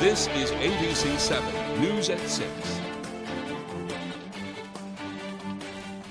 This is ABC 7 News at 6.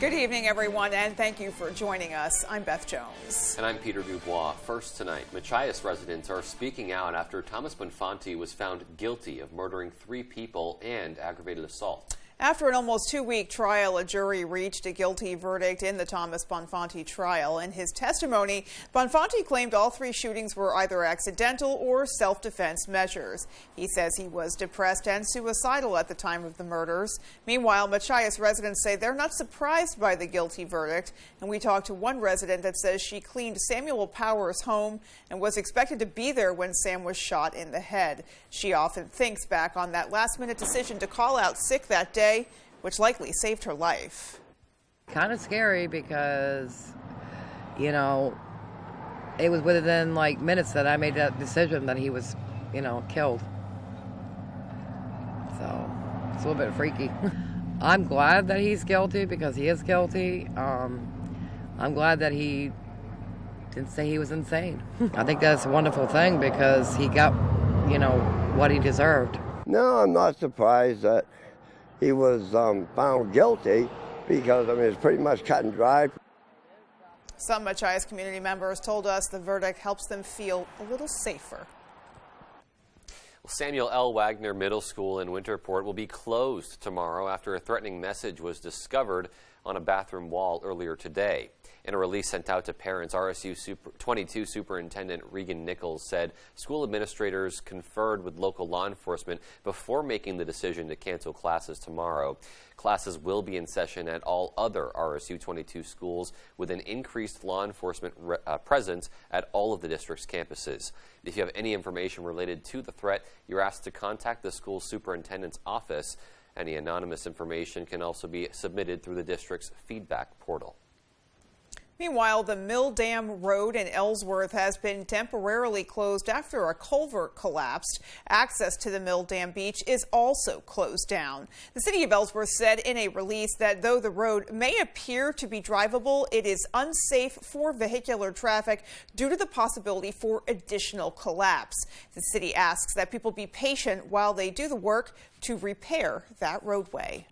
Good evening, everyone, and thank you for joining us. I'm Beth Jones. And I'm Peter Dubois. First tonight, Machias residents are speaking out after Thomas Bonfanti was found guilty of murdering 3 people and aggravated assault. After an almost 2-week trial, a jury reached a guilty verdict in the Thomas Bonfanti trial. In his testimony, Bonfanti claimed all 3 shootings were either accidental or self-defense measures. He says he was depressed and suicidal at the time of the murders. Meanwhile, Machias residents say they're not surprised by the guilty verdict. And we talked to one resident that says she cleaned Samuel Power's home and was expected to be there when Sam was shot in the head. She often thinks back on that last-minute decision to call out sick that day, which likely saved her life. Kind of scary because, you know, it was within like minutes that I made that decision that he was, you know, killed. So it's a little bit freaky. I'm glad that he's guilty because he is guilty. I'm glad that he didn't say he was insane. I think that's a wonderful thing because he got, you know, what he deserved. No, I'm not surprised that he was found guilty because, I mean, it's pretty much cut and dry. Some Machias community members told us the verdict helps them feel a little safer. Samuel L. Wagner Middle School in Winterport will be closed tomorrow after a threatening message was discovered on a bathroom wall earlier today. In a release sent out to parents, RSU 22 Superintendent Regan Nichols said school administrators conferred with local law enforcement before making the decision to cancel classes tomorrow. Classes will be in session at all other RSU 22 schools with an increased law enforcement presence at all of the district's campuses. If you have any information related to the threat, you're asked to contact the school superintendent's office. Any anonymous information can also be submitted through the district's feedback portal. Meanwhile, the Mill Dam Road in Ellsworth has been temporarily closed after a culvert collapsed. Access to the Mill Dam beach is also closed down. The city of Ellsworth said in a release that though the road may appear to be drivable, it is unsafe for vehicular traffic due to the possibility for additional collapse. The city asks that people be patient while they do the work to repair that roadway.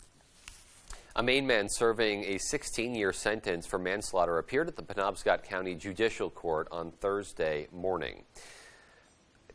A Maine man serving a 16-year sentence for manslaughter appeared at the Penobscot County Judicial Court on Thursday morning.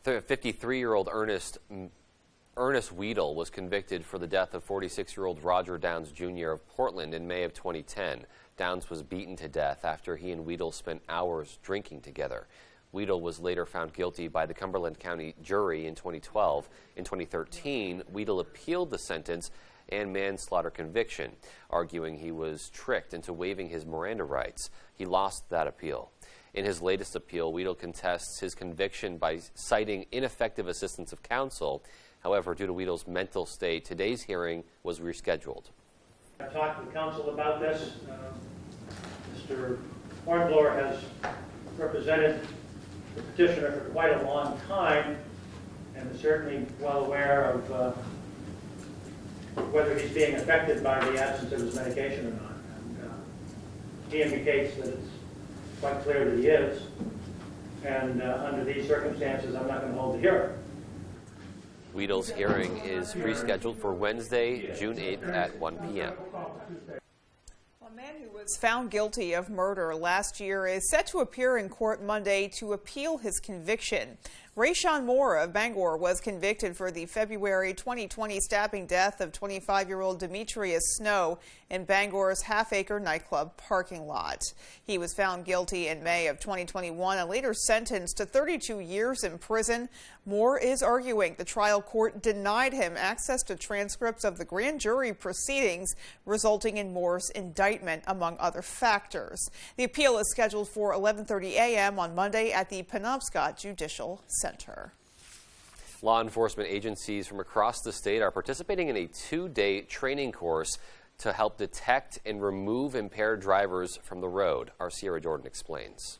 53-year-old Ernest Weedle was convicted for the death of 46-year-old Roger Downs Jr. of Portland in May of 2010. Downs was beaten to death after he and Weedle spent hours drinking together. Weedle was later found guilty by the Cumberland County jury in 2012. In 2013, Weedle appealed the sentence and manslaughter conviction, arguing he was tricked into waiving his Miranda rights. He lost that appeal. In his latest appeal, Weedle contests his conviction by citing ineffective assistance of counsel. However, due to Weedle's mental state, today's hearing was rescheduled. I talked with counsel about this. Mr. Hornblower has represented the petitioner for quite a long time and is certainly well aware of whether he's being affected by the absence of his medication or not. And he indicates that it's quite clear that he is. And under these circumstances, I'm not going to hold the hearing. Weedle's hearing is rescheduled for Wednesday, June 8th at 1 p.m. A man who was found guilty of murder last year is set to appear in court Monday to appeal his conviction. Rayshawn Moore of Bangor was convicted for the February 2020 stabbing death of 25-year-old Demetrius Snow in Bangor's half-acre nightclub parking lot. He was found guilty in May of 2021 and later sentenced to 32 years in prison. Moore is arguing the trial court denied him access to transcripts of the grand jury proceedings, resulting in Moore's indictment, among other factors. The appeal is scheduled for 11:30 a.m. on Monday at the Penobscot Judicial Center. Law enforcement agencies from across the state are participating in a 2-day training course to help detect and remove impaired drivers from the road. Our Sierra Jordan explains.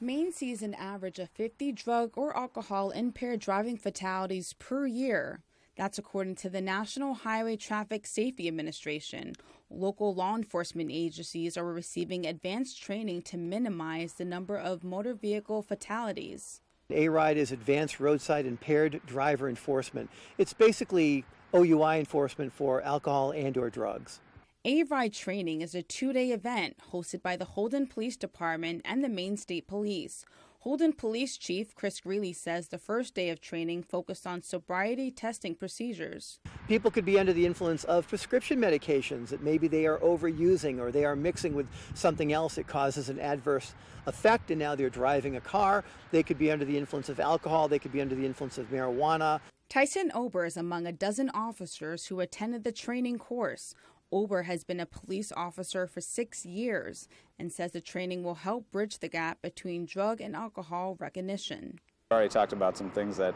Maine sees an average of 50 drug or alcohol impaired driving fatalities per year. That's according to the National Highway Traffic Safety Administration. Local law enforcement agencies are receiving advanced training to minimize the number of motor vehicle fatalities. A-RIDE is Advanced Roadside Impaired Driver Enforcement. It's basically OUI enforcement for alcohol and/or drugs. A-RIDE training is a 2-day event hosted by the Holden Police Department and the Maine State Police. Holden Police Chief Chris Greeley says the first day of training focused on sobriety testing procedures. People could be under the influence of prescription medications that maybe they are overusing or they are mixing with something else that causes an adverse effect, and now they're driving a car. They could be under the influence of alcohol. They could be under the influence of marijuana. Tyson Ober is among a dozen officers who attended the training course. Ober has been a police officer for 6 years and says the training will help bridge the gap between drug and alcohol recognition. I already talked about some things that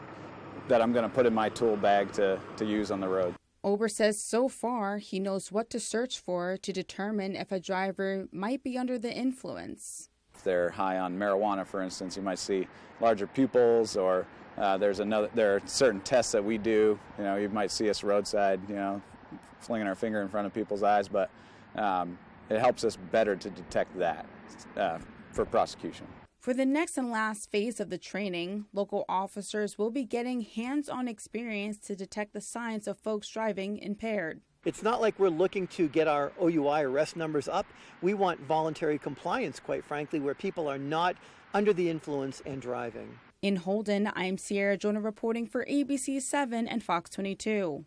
I'm going to put in my tool bag to use on the road. Ober says so far he knows what to search for to determine if a driver might be under the influence. If they're high on marijuana, for instance, you might see larger pupils, or there are certain tests that we do. You might see us roadside, flinging our finger in front of people's eyes, but it helps us better to detect that for prosecution. For the next and last phase of the training, local officers will be getting hands-on experience to detect the signs of folks driving impaired. It's not like we're looking to get our OUI arrest numbers up. We want voluntary compliance, quite frankly, where people are not under the influence and driving. In Holden, I'm Sierra Jonah reporting for ABC 7 and Fox 22.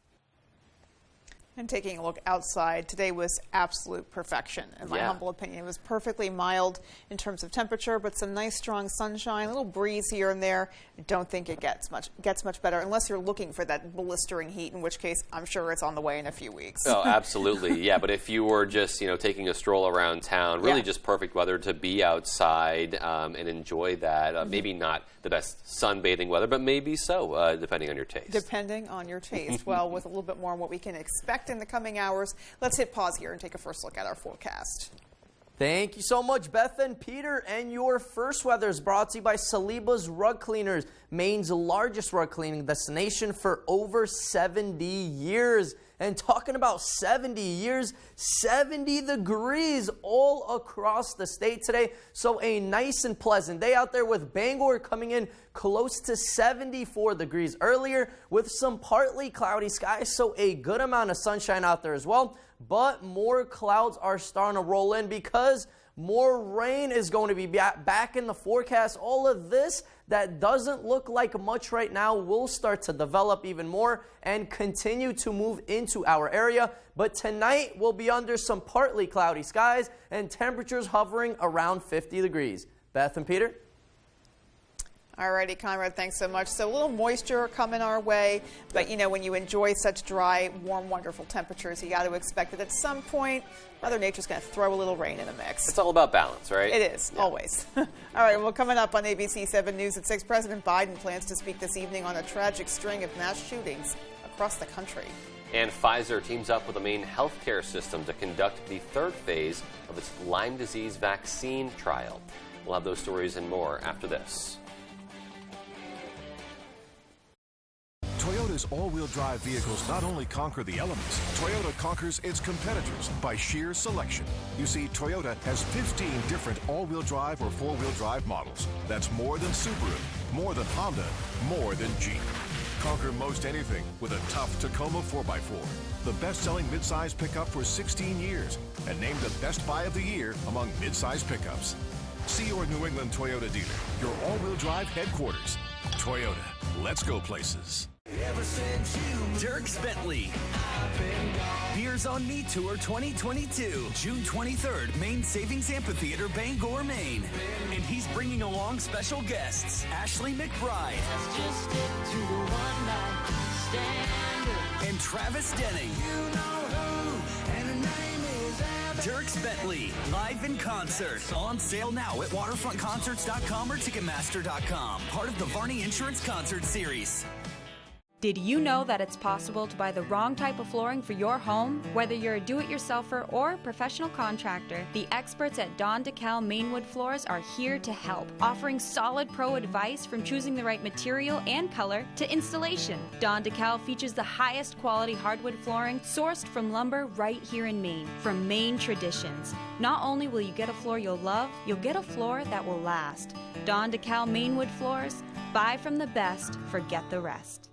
And taking a look outside, today was absolute perfection, in my humble opinion. It was perfectly mild in terms of temperature, but some nice strong sunshine, a little breeze here and there. I don't think it gets much better unless you're looking for that blistering heat, in which case I'm sure it's on the way in a few weeks. Oh, absolutely. Yeah, but if you were just, taking a stroll around town, really just perfect weather to be outside and enjoy that. Maybe not the best sunbathing weather, but maybe so, depending on your taste. Depending on your taste. Well, with a little bit more on what we can expect in the coming hours, let's hit pause here and take a first look at our forecast. Thank you so much, Beth and Peter. And your first weather is brought to you by Saliba's Rug Cleaners, Maine's largest rug cleaning destination for over 70 years. And talking about 70 years, 70 degrees all across the state today. So a nice and pleasant day out there, with Bangor coming in close to 74 degrees earlier with some partly cloudy skies. So a good amount of sunshine out there as well. But more clouds are starting to roll in because more rain is going to be back in the forecast. All of this that doesn't look like much right now will start to develop even more and continue to move into our area. But tonight we'll be under some partly cloudy skies and temperatures hovering around 50 degrees. Beth and Peter? Alrighty, Conrad, thanks so much. So a little moisture coming our way, but when you enjoy such dry, warm, wonderful temperatures, you got to expect that at some point, Mother Nature's going to throw a little rain in the mix. It's all about balance, right? It is, always. All right, well, coming up on ABC 7 News at 6, President Biden plans to speak this evening on a tragic string of mass shootings across the country. And Pfizer teams up with the Maine healthcare system to conduct the third phase of its Lyme disease vaccine trial. We'll have those stories and more after this. Toyota's all-wheel drive vehicles not only conquer the elements, Toyota conquers its competitors by sheer selection. You see, Toyota has 15 different all-wheel drive or four-wheel drive models. That's more than Subaru, more than Honda, more than Jeep. Conquer most anything with a tough Tacoma 4x4, the best-selling midsize pickup for 16 years, and named the Best Buy of the Year among midsize pickups. See your New England Toyota dealer, your all-wheel drive headquarters. Toyota, let's go places. Dierks Bentley. Beers on Me Tour 2022, June 23rd, Maine Savings Amphitheater, Bangor, Maine. And he's bringing along special guests, Ashley McBride and Travis Denning. Dierks Bentley, live in concert. On sale now at waterfrontconcerts.com or Ticketmaster.com. Part of the Varney Insurance Concert Series. Did you know that it's possible to buy the wrong type of flooring for your home? Whether you're a do-it-yourselfer or professional contractor, the experts at Don DeKalb Mainwood Floors are here to help, offering solid pro advice from choosing the right material and color to installation. Don DeKalb features the highest quality hardwood flooring sourced from lumber right here in Maine, from Maine traditions. Not only will you get a floor you'll love, you'll get a floor that will last. Don DeKalb Mainwood Floors. Buy from the best, forget the rest.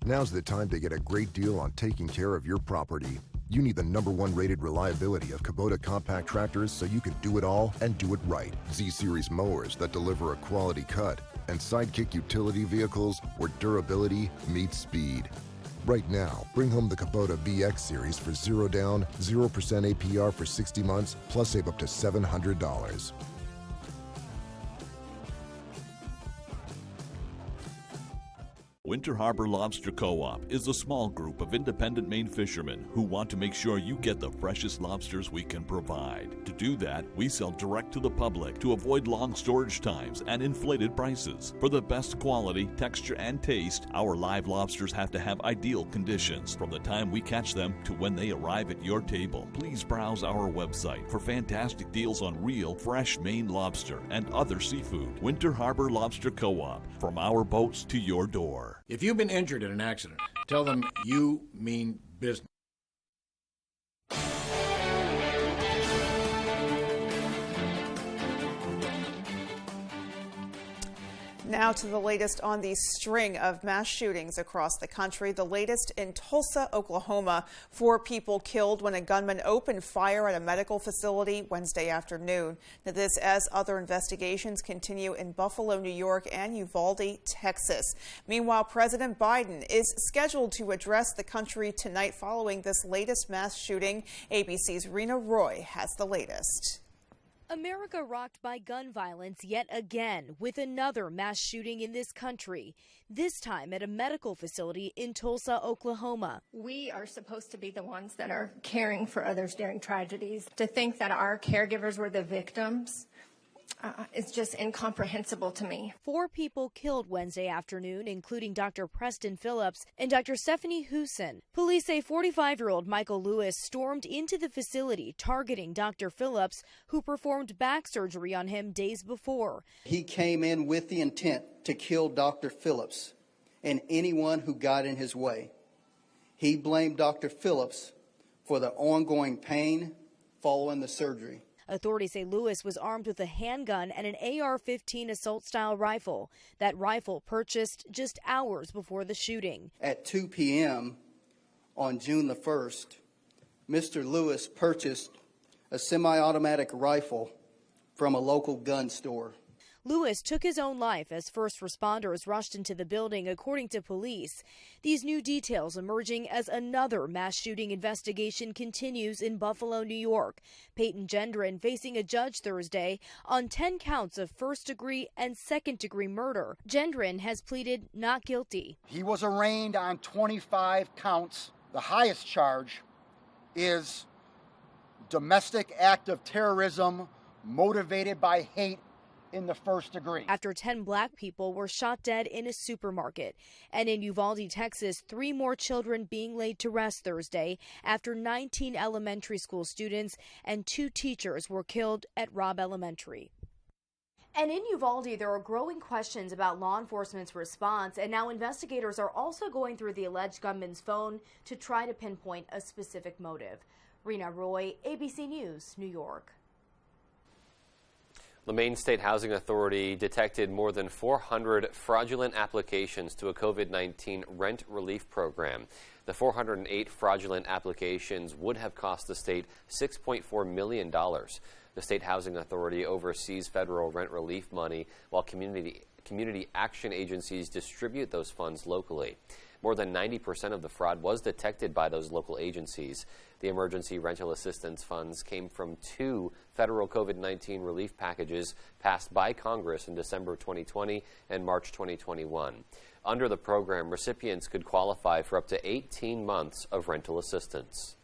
Now's the time to get a great deal on taking care of your property. You need the #1 rated reliability of Kubota compact tractors so you can do it all and do it right. Z-Series mowers that deliver a quality cut, and Sidekick utility vehicles where durability meets speed. Right now, bring home the Kubota VX Series for 0 down, 0% APR for 60 months, plus save up to $700. Winter Harbor Lobster Co-op is a small group of independent Maine fishermen who want to make sure you get the freshest lobsters we can provide. To do that, we sell direct to the public to avoid long storage times and inflated prices. For the best quality, texture, and taste, our live lobsters have to have ideal conditions from the time we catch them to when they arrive at your table. Please browse our website for fantastic deals on real, fresh Maine lobster and other seafood. Winter Harbor Lobster Co-op, from our boats to your door. If you've been injured in an accident, tell them you mean business. Now to the latest on the string of mass shootings across the country. The latest in Tulsa, Oklahoma. 4 people killed when a gunman opened fire at a medical facility Wednesday afternoon. Now this as other investigations continue in Buffalo, New York and Uvalde, Texas. Meanwhile, President Biden is scheduled to address the country tonight following this latest mass shooting. ABC's Rena Roy has the latest. America rocked by gun violence yet again with another mass shooting in this country, this time at a medical facility in Tulsa, Oklahoma. We are supposed to be the ones that are caring for others during tragedies. To think that our caregivers were the victims is just incomprehensible to me. 4 people killed Wednesday afternoon, including Dr. Preston Phillips and Dr. Stephanie Huson. Police say 45-year-old Michael Lewis stormed into the facility targeting Dr. Phillips, who performed back surgery on him days before. He came in with the intent to kill Dr. Phillips and anyone who got in his way. He blamed Dr. Phillips for the ongoing pain following the surgery. Authorities say Lewis was armed with a handgun and an AR-15 assault-style rifle. That rifle purchased just hours before the shooting. At 2 p.m. on June the 1st, Mr. Lewis purchased a semi-automatic rifle from a local gun store. Lewis took his own life as first responders rushed into the building, according to police. These new details emerging as another mass shooting investigation continues in Buffalo, New York. Peyton Gendron facing a judge Thursday on 10 counts of first-degree and second-degree murder. Gendron has pleaded not guilty. He was arraigned on 25 counts. The highest charge is domestic act of terrorism motivated by hate in the first degree. After 10 black people were shot dead in a supermarket. And in Uvalde, Texas, 3 more children being laid to rest Thursday after 19 elementary school students and 2 teachers were killed at Robb Elementary. And in Uvalde, there are growing questions about law enforcement's response, and now investigators are also going through the alleged gunman's phone to try to pinpoint a specific motive. Rena Roy, ABC News, New York. The Maine State Housing Authority detected more than 400 fraudulent applications to a COVID-19 rent relief program. The 408 fraudulent applications would have cost the state $6.4 million. The State Housing Authority oversees federal rent relief money while community action agencies distribute those funds locally. More than 90% of the fraud was detected by those local agencies. The emergency rental assistance funds came from 2 federal COVID-19 relief packages passed by Congress in December 2020 and March 2021. Under the program, recipients could qualify for up to 18 months of rental assistance.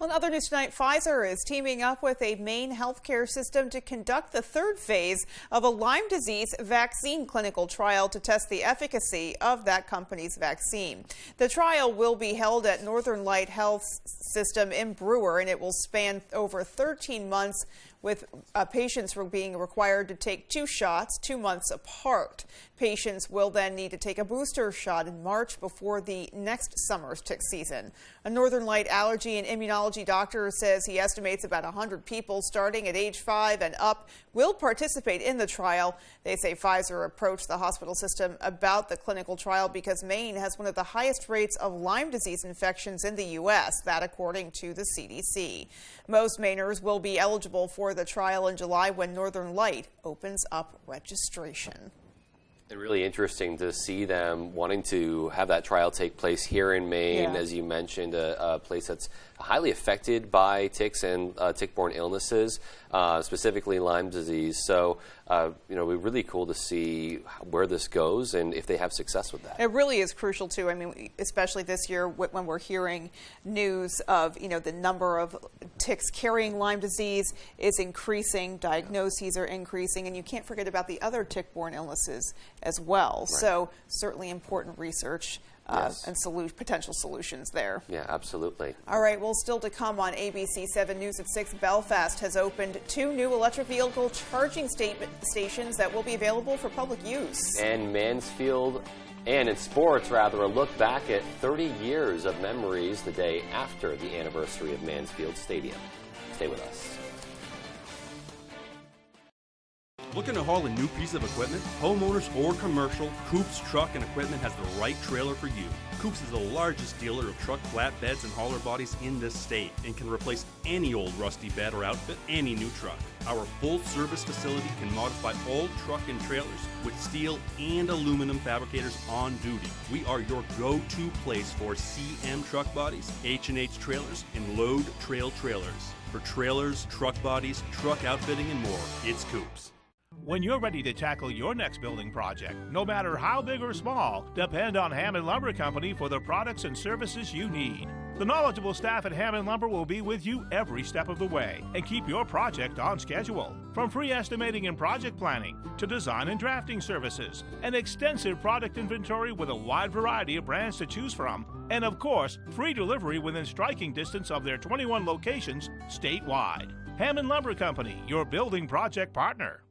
Well, in other news tonight, Pfizer is teaming up with a Maine healthcare system to conduct the third phase of a Lyme disease vaccine clinical trial to test the efficacy of that company's vaccine. The trial will be held at Northern Light Health System in Brewer, and it will span over 13 months, with patients being required to take 2 shots 2 months apart. Patients will then need to take a booster shot in March before the next summer's tick season. A Northern Light allergy and immunology doctor says he estimates about 100 people starting at age 5 and up will participate in the trial. They say Pfizer approached the hospital system about the clinical trial because Maine has one of the highest rates of Lyme disease infections in the U.S., that according to the CDC. Most Mainers will be eligible for the trial in July when Northern Light opens up registration. And really interesting to see them wanting to have that trial take place here in Maine, as you mentioned, a place that's highly affected by ticks and tick-borne illnesses, specifically Lyme disease. So, it'd be really cool to see where this goes and if they have success with that. It really is crucial, too. I mean, especially this year when we're hearing news of, the number of ticks carrying Lyme disease is increasing, diagnoses are increasing, and you can't forget about the other tick-borne illnesses as well. Right. So, certainly important research. And potential solutions there. Yeah, absolutely. All right, well, still to come on ABC 7 News at 6, Belfast has opened 2 new electric vehicle charging stations that will be available for public use. And Mansfield, and in sports, rather, a look back at 30 years of memories the day after the anniversary of Mansfield Stadium. Stay with us. Looking to haul a new piece of equipment? Homeowners or commercial, Coops Truck and Equipment has the right trailer for you. Coops is the largest dealer of truck flatbeds and hauler bodies in the state and can replace any old rusty bed or outfit any new truck. Our full-service facility can modify all truck and trailers with steel and aluminum fabricators on duty. We are your go-to place for CM truck bodies, H&H trailers, and load trail trailers. For trailers, truck bodies, truck outfitting, and more, it's Coops. When you're ready to tackle your next building project, no matter how big or small, depend on Hammond Lumber Company for the products and services you need. The knowledgeable staff at Hammond Lumber will be with you every step of the way and keep your project on schedule. From free estimating and project planning to design and drafting services, an extensive product inventory with a wide variety of brands to choose from, and of course, free delivery within striking distance of their 21 locations statewide. Hammond Lumber Company, your building project partner.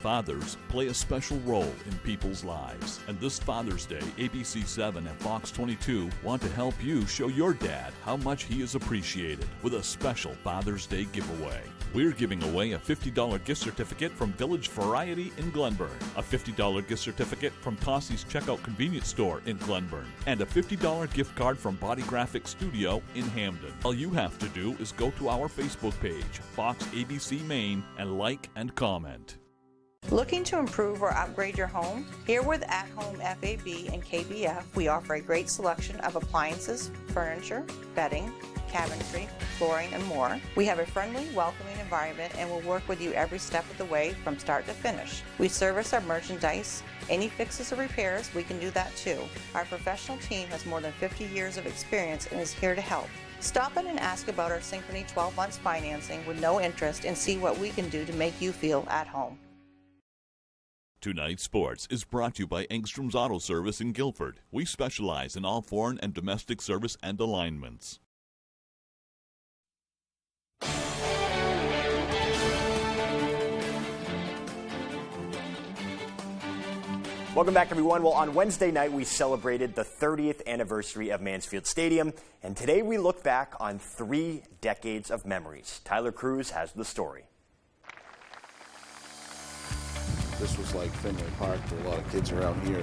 Fathers play a special role in people's lives. And this Father's Day, ABC 7 and Fox 22 want to help you show your dad how much he is appreciated with a special Father's Day giveaway. We're giving away a $50 gift certificate from Village Variety in Glenburn, a $50 gift certificate from Tossie's Checkout Convenience Store in Glenburn, and a $50 gift card from Body Graphics Studio in Hamden. All you have to do is go to our Facebook page, Fox ABC Maine, and like and comment. Looking to improve or upgrade your home? Here with At Home FAB and KBF, we offer a great selection of appliances, furniture, bedding, cabinetry, flooring, and more. We have a friendly, welcoming environment and will work with you every step of the way from start to finish. We service our merchandise. Any fixes or repairs, we can do that too. Our professional team has more than 50 years of experience and is here to help. Stop in and ask about our Synchrony 12 months financing with no interest and see what we can do to make you feel at home. Tonight's Sports is brought to you by Engstrom's Auto Service in Guilford. We specialize in all foreign and domestic service and alignments. Welcome back, everyone. Well, on Wednesday night, we celebrated the 30th anniversary of Mansfield Stadium, and today we look back on 3 decades of memories. Tyler Cruz has the story. This was like Fenway Park for a lot of kids around here.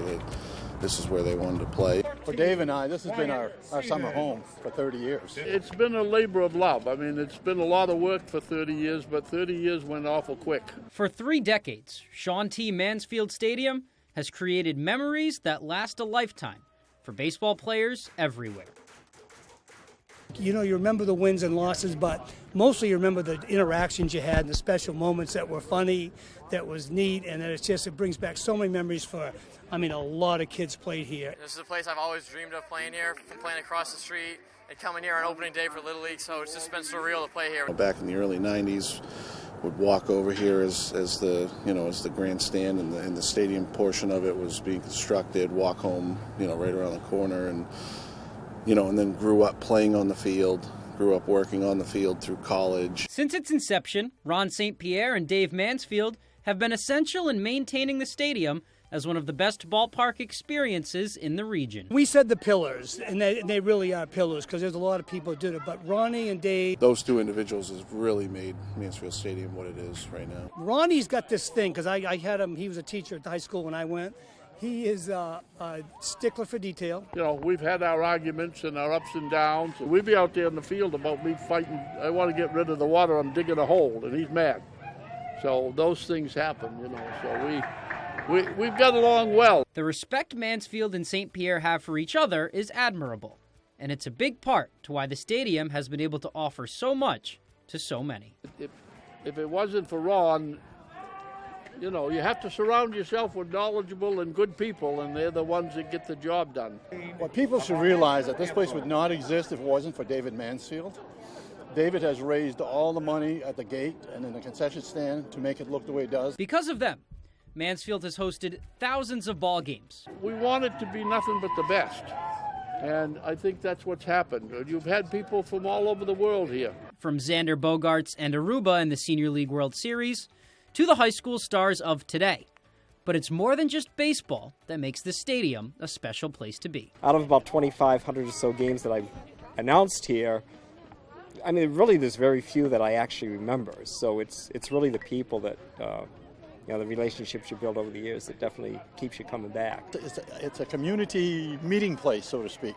This is where they wanted to play. For Dave and I, this has been our summer home for 30 years. It's been a labor of love. I mean, it's been a lot of work for 30 years, but 30 years went awful quick. For 3 decades, Shawn T. Mansfield Stadium has created memories that last a lifetime for baseball players everywhere. You know, you remember the wins and losses, but mostly you remember the interactions you had and the special moments that were funny, that was neat, and that it brings back so many memories for, I mean, a lot of kids played here. This is a place I've always dreamed of playing here, from playing across the street and coming here on opening day for Little League, so it's just been surreal to play here. Back in the early 90s, would walk over here as the grandstand and the stadium portion of it was being constructed, walk home, right around the corner, and then grew up playing on the field, grew up working on the field through college. Since its inception, Ron St. Pierre and Dave Mansfield have been essential in maintaining the stadium as one of the best ballpark experiences in the region. We said the pillars, and they really are pillars because there's a lot of people who did it, but Ronnie and Dave... Those two individuals has really made Mansfield Stadium what it is right now. Ronnie's got this thing, because I had him, he was a teacher at the high school when I went. He is a stickler for detail. We've had our arguments and our ups and downs. We'd be out there in the field about me fighting. I want to get rid of the water. I'm digging a hole, and he's mad. So those things happen, So we've got along well. The respect Mansfield and St. Pierre have for each other is admirable, and it's a big part to why the stadium has been able to offer so much to so many. If it wasn't for Ron, you have to surround yourself with knowledgeable and good people, and they're the ones that get the job done. What people should realize that this place would not exist if it wasn't for David Mansfield. David has raised all the money at the gate and in the concession stand to make it look the way it does. Because of them, Mansfield has hosted thousands of ball games. We want it to be nothing but the best, and I think that's what's happened. You've had people from all over the world here. From Xander Bogaerts and Aruba in the Senior League World Series to the high school stars of today. But it's more than just baseball that makes this stadium a special place to be. Out of about 2,500 or so games that I've announced here, I mean, really there's very few that I actually remember. So it's really the people that... the relationships you build over the years that definitely keeps you coming back. It's a community meeting place, so to speak.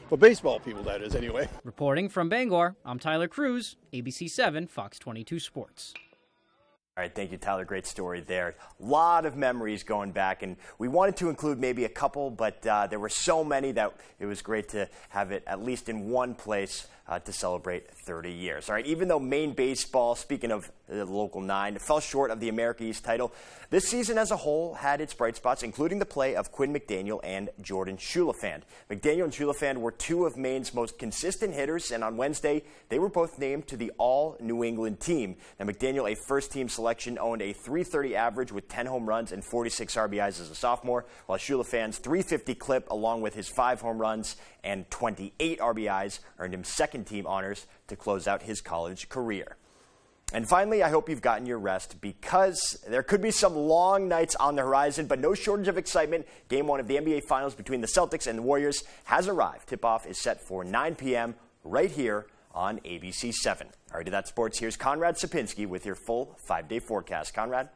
For baseball people, that is, anyway. Reporting from Bangor, I'm Tyler Cruz, ABC 7, Fox 22 Sports. All right, thank you, Tyler. Great story there. A lot of memories going back, and we wanted to include maybe a couple, but there were so many that it was great to have it at least in one place to celebrate 30 years. All right, even though Maine baseball, speaking of the Local 9, fell short of the America East title, this season as a whole had its bright spots, including the play of Quinn McDaniel and Jordan Schulafand. McDaniel and Schulafand were two of Maine's most consistent hitters, and on Wednesday, they were both named to the All-New England team. Now, McDaniel, a first-team selection, owned a .330 average with 10 home runs and 46 RBIs as a sophomore, while Schulafand's .350 clip, along with his 5 home runs and 28 RBIs, earned him second-team honors to close out his college career. And finally, I hope you've gotten your rest because there could be some long nights on the horizon, but no shortage of excitement. Game 1 of the NBA Finals between the Celtics and the Warriors has arrived. Tip-off is set for 9 p.m. right here on ABC 7. All right, to that sports, here's Conrad Sapinski with your full 5-day forecast. Conrad?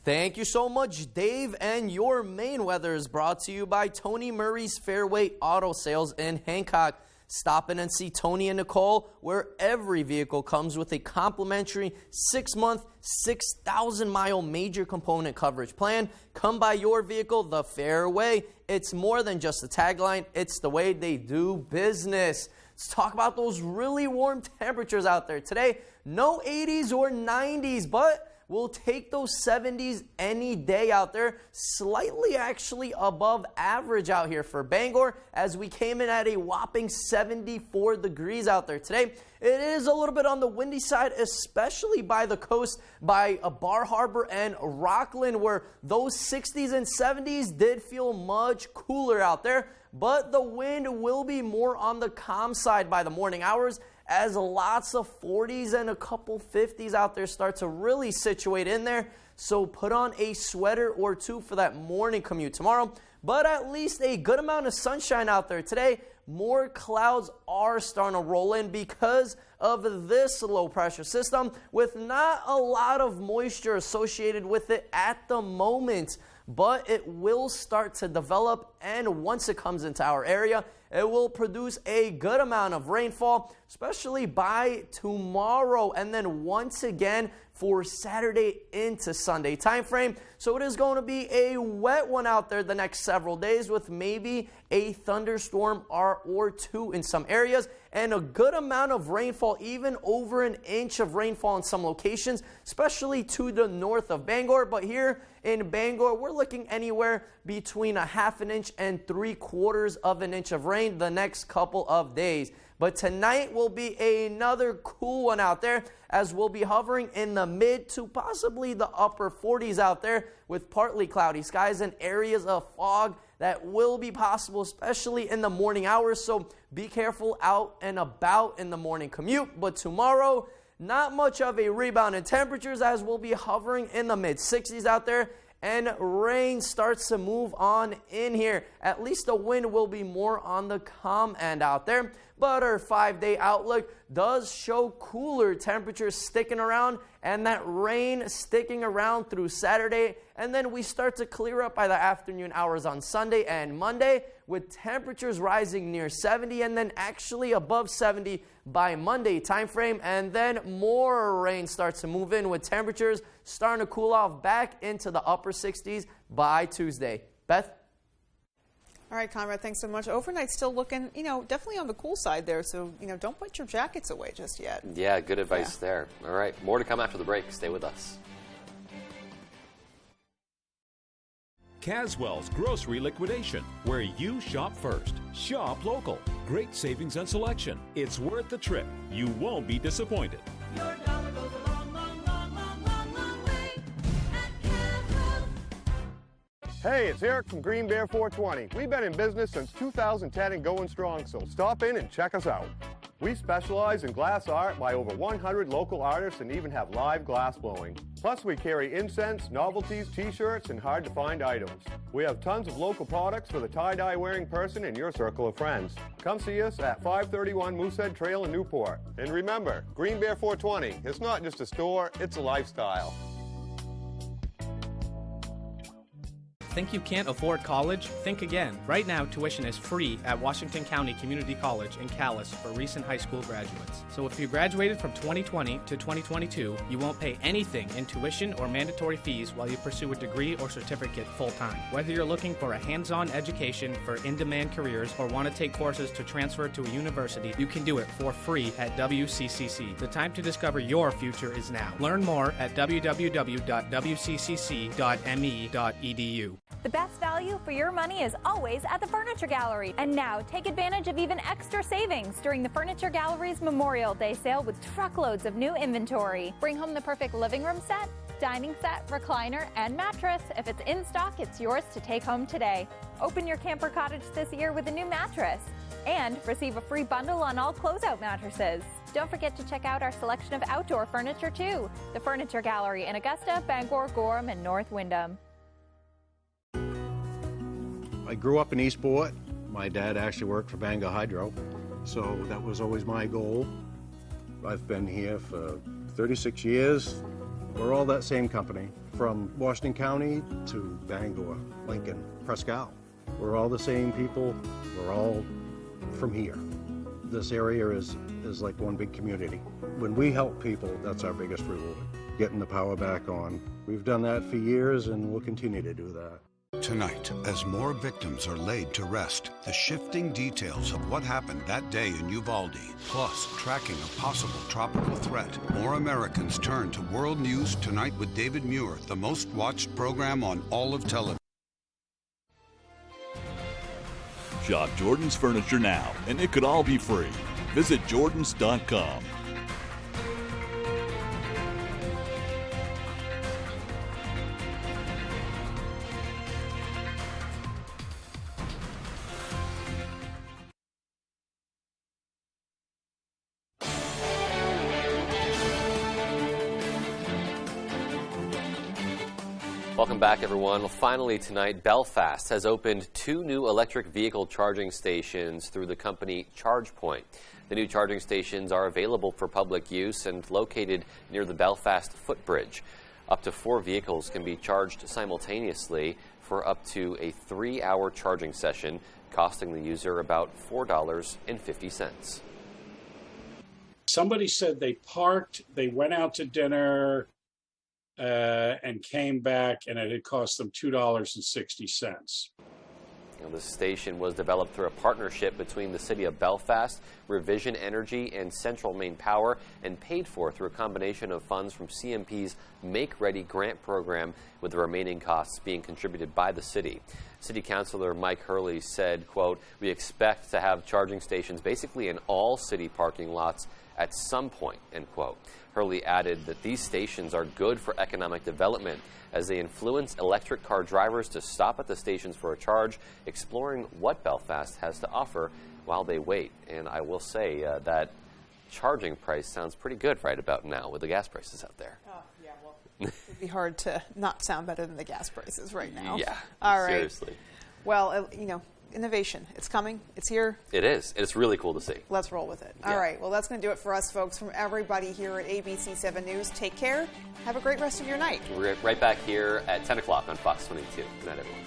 Thank you so much, Dave. And your Maine weather is brought to you by Tony Murray's Fairway Auto Sales in Hancock. Stop in and see Tony and Nicole, where every vehicle comes with a complimentary 6-month, 6,000-mile major component coverage plan. Come buy your vehicle the fair way. It's more than just a tagline. It's the way they do business. Let's talk about those really warm temperatures out there today. No 80s or 90s, but we'll take those 70s any day out there. Slightly actually above average out here for Bangor as we came in at a whopping 74 degrees out there today. It is a little bit on the windy side, especially by the coast, by Bar Harbor and Rockland, where those 60s and 70s did feel much cooler out there. But the wind will be more on the calm side by the morning hours, as lots of 40s and a couple 50s out there start to really situate in there. So put on a sweater or two for that morning commute tomorrow. But at least a good amount of sunshine out there today. More clouds are starting to roll in because of this low pressure system with not a lot of moisture associated with it at the moment. but it will start to develop, and once it comes into our area, it will produce a good amount of rainfall, especially by tomorrow, and then once again for Saturday into Sunday time frame. So it is going to be a wet one out there the next several days, with maybe a thunderstorm or two in some areas, and a good amount of rainfall, even over an inch of rainfall in some locations, especially to the north of Bangor. But here in Bangor, we're looking anywhere between a ½ inch and 3/4 of an inch of rain the next couple of days. But tonight will be another cool one out there, as we'll be hovering in the mid to possibly the upper 40s out there, with partly cloudy skies and areas of fog that will be possible, especially in the morning hours. So be careful out and about in the morning commute. But tomorrow, not much of a rebound in temperatures, as we'll be hovering in the mid 60s out there, and rain starts to move on in here. At least the wind will be more on the calm end out there. But our 5-day outlook does show cooler temperatures sticking around, and that rain sticking around through Saturday. And then we start to clear up by the afternoon hours on Sunday and Monday, with temperatures rising near 70 and then actually above 70 by Monday time frame. And then more rain starts to move in, with temperatures starting to cool off back into the upper 60s by Tuesday. Beth? All right, Conrad, thanks so much. Overnight still looking, definitely on the cool side there. So, don't put your jackets away just yet. Yeah, good advice there. All right, more to come after the break. Stay with us. Caswell's Grocery Liquidation, where you shop first. Shop local. Great savings and selection. It's worth the trip. You won't be disappointed. Your dollar goes a long, long, long, long, long, long way at Caswell. Hey, it's Eric from Green Bear 420. We've been in business since 2010 and going strong, so stop in and check us out. We specialize in glass art by over 100 local artists and even have live glass blowing. Plus, we carry incense, novelties, t-shirts, and hard-to-find items. We have tons of local products for the tie-dye wearing person in your circle of friends. Come see us at 531 Moosehead Trail in Newport. And remember, Green Bear 420, it's not just a store, it's a lifestyle. Think you can't afford college? Think again. Right now, tuition is free at Washington County Community College in Calais for recent high school graduates. So if you graduated from 2020 to 2022, you won't pay anything in tuition or mandatory fees while you pursue a degree or certificate full-time. Whether you're looking for a hands-on education for in-demand careers or want to take courses to transfer to a university, you can do it for free at WCCC. The time to discover your future is now. Learn more at www.wccc.me.edu. The best value for your money is always at the Furniture Gallery. And now, take advantage of even extra savings during the Furniture Gallery's Memorial Day sale with truckloads of new inventory. Bring home the perfect living room set, dining set, recliner, and mattress. If it's in stock, it's yours to take home today. Open your camper cottage this year with a new mattress. And receive a free bundle on all closeout mattresses. Don't forget to check out our selection of outdoor furniture, too. The Furniture Gallery in Augusta, Bangor, Gorham, and North Windham. I grew up in Eastport. My dad actually worked for Bangor Hydro, so that was always my goal. I've been here for 36 years. We're all that same company, from Washington County to Bangor, Lincoln, Prescott. We're all the same people. We're all from here. This area is like one big community. When we help people, that's our biggest reward, getting the power back on. We've done that for years, and we'll continue to do that. Tonight, as more victims are laid to rest, the shifting details of what happened that day in Uvalde, plus tracking a possible tropical threat. More Americans turn to World News Tonight with David Muir, the most watched program on all of television. Shop Jordan's Furniture now, and it could all be free. Visit Jordans.com. Welcome back, everyone. Well, finally tonight, Belfast has opened 2 new electric vehicle charging stations through the company ChargePoint. The new charging stations are available for public use and located near the Belfast footbridge. Up to 4 vehicles can be charged simultaneously for up to a 3-hour charging session, costing the user about $4.50. Somebody said they parked, they went out to dinner, and came back, and it had cost them $2.60. This station was developed through a partnership between the City of Belfast, Revision Energy, and Central Maine Power, and paid for through a combination of funds from CMP's Make Ready grant program, with the remaining costs being contributed by the city. City Councilor Mike Hurley said, quote, "We expect to have charging stations basically in all city parking lots at some point," end quote. Hurley added that these stations are good for economic development as they influence electric car drivers to stop at the stations for a charge, exploring what Belfast has to offer while they wait. And I will say that charging price sounds pretty good right about now with the gas prices out there. Oh, yeah, well, it'd be hard to not sound better than the gas prices right now. Yeah, all right. seriously. Well, innovation. It's coming. It's here. It is. It's really cool to see. Let's roll with it. Yeah. All right. Well, that's going to do it for us, folks. From everybody here at ABC 7 News, take care. Have a great rest of your night. We're right back here at 10 o'clock on Fox 22. Good night, everyone.